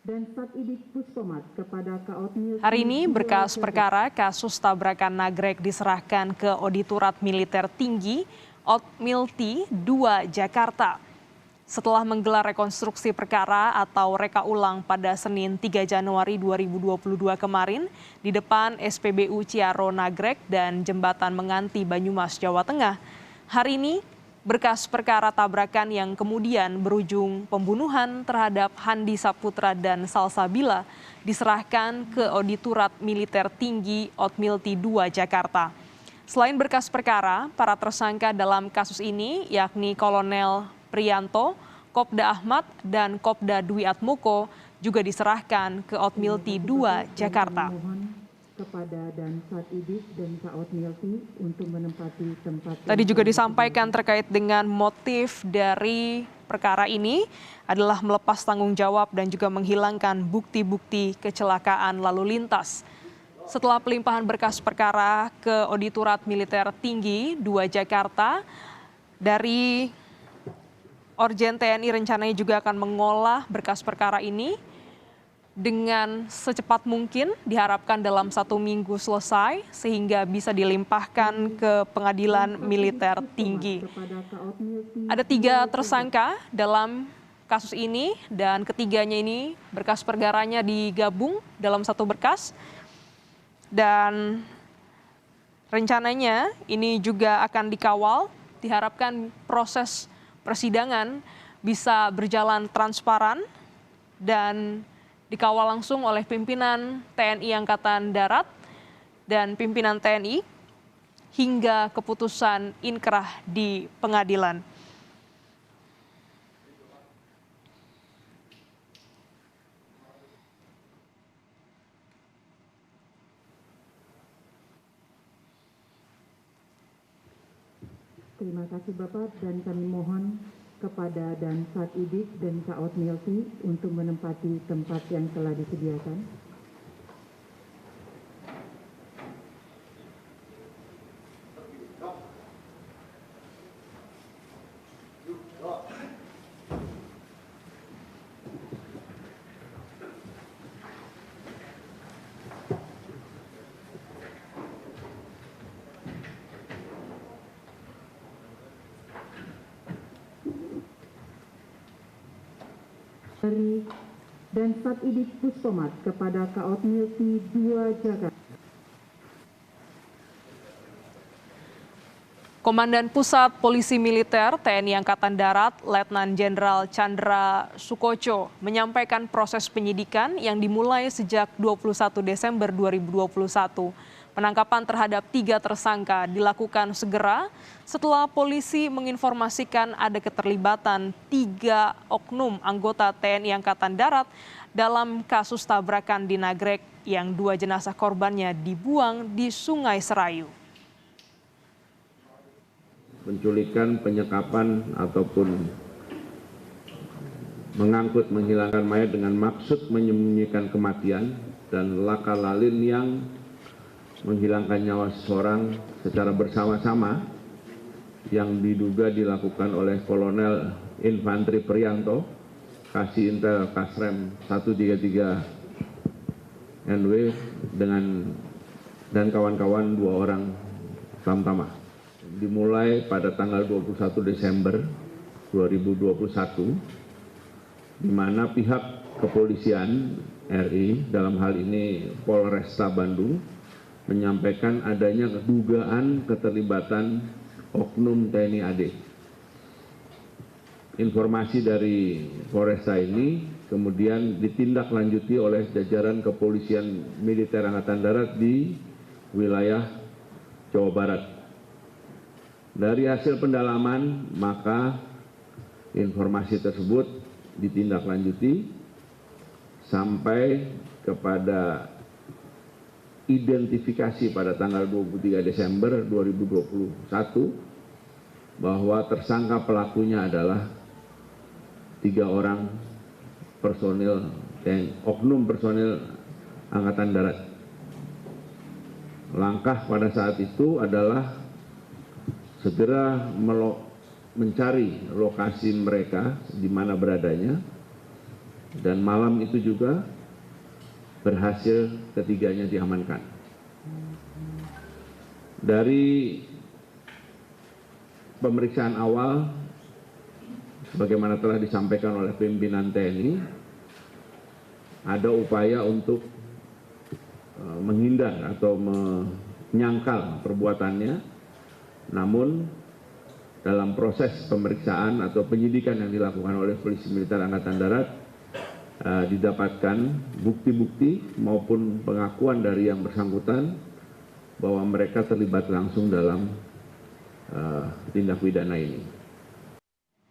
dan Satidit Puskomat kepada Kaotmil. Hari ini berkas perkara kasus tabrakan nagrek diserahkan ke Auditorat Militer Tinggi Otmilti 2 Jakarta. Setelah menggelar rekonstruksi perkara atau reka ulang pada Senin 3 Januari 2022 kemarin di depan SPBU Ciaro Nagrek dan Jembatan Menganti Banyumas, Jawa Tengah. Hari ini berkas perkara tabrakan yang kemudian berujung pembunuhan terhadap Handi Saputra dan Salsabila diserahkan ke Auditorat Militer Tinggi Otmilti 2 Jakarta. Selain berkas perkara, para tersangka dalam kasus ini yakni Kolonel Priyanto, Kopda Ahmad, dan Kopda Dwi Atmoko juga diserahkan ke Otmilti 2 Jakarta. Kepada dan Satidit dan Kaotmilti untuk menempati tempat. Tadi juga disampaikan terkait dengan motif dari perkara ini adalah melepas tanggung jawab dan juga menghilangkan bukti-bukti kecelakaan lalu lintas. Setelah pelimpahan berkas perkara ke Auditorat Militer Tinggi 2 Jakarta, dari Orjen TNI rencananya juga akan mengolah berkas perkara ini dengan secepat mungkin, diharapkan dalam 1 minggu selesai sehingga bisa dilimpahkan ke Pengadilan Militer Tinggi. Ada 3 tersangka dalam kasus ini dan ketiganya ini berkas perkaranya digabung dalam 1 berkas. Dan rencananya ini juga akan dikawal, diharapkan proses persidangan bisa berjalan transparan dan dikawal langsung oleh pimpinan TNI Angkatan Darat dan pimpinan TNI hingga keputusan inkrah di pengadilan. Terima kasih Bapak, dan kami mohon kepada dan Satidit dan Kaotmilti untuk menempati tempat yang telah disediakan. Dan Satidit Puskomat kepada Kaotmilti 2 Jakarta. Komandan Pusat Polisi Militer TNI Angkatan Darat Letnan Jenderal Chandra Sukoco menyampaikan proses penyidikan yang dimulai sejak 21 Desember 2021. Penangkapan terhadap 3 tersangka dilakukan segera setelah polisi menginformasikan ada keterlibatan 3 oknum anggota TNI Angkatan Darat dalam kasus tabrakan di Nagrek yang 2 jenazah korbannya dibuang di Sungai Serayu. Penculikan, penyekapan, ataupun mengangkut menghilangkan mayat dengan maksud menyembunyikan kematian dan laka lalin yang menghilangkan nyawa seseorang secara bersama-sama yang diduga dilakukan oleh Kolonel Infantri Priyanto, Kasih Intel Kasrem 133 NW dan kawan-kawan 2 orang Tamtama. Dimulai pada tanggal 21 Desember 2021, di mana pihak kepolisian RI dalam hal ini Polresta Bandung menyampaikan adanya dugaan keterlibatan oknum TNI AD. Informasi dari Polresta ini kemudian ditindaklanjuti oleh jajaran kepolisian militer Angkatan Darat di wilayah Jawa Barat. Dari hasil pendalaman, maka informasi tersebut ditindaklanjuti sampai kepada identifikasi pada tanggal 23 Desember 2021 bahwa tersangka pelakunya adalah 3 orang personil oknum personil Angkatan Darat. Langkah pada saat itu adalah segera mencari lokasi mereka di mana beradanya dan malam itu juga berhasil ketiganya diamankan. Dari pemeriksaan awal, sebagaimana telah disampaikan oleh pimpinan TNI, ada upaya untuk menghindar atau menyangkal perbuatannya, namun dalam proses pemeriksaan atau penyidikan yang dilakukan oleh Polisi Militer Angkatan Darat, didapatkan bukti-bukti maupun pengakuan dari yang bersangkutan bahwa mereka terlibat langsung dalam tindak pidana ini.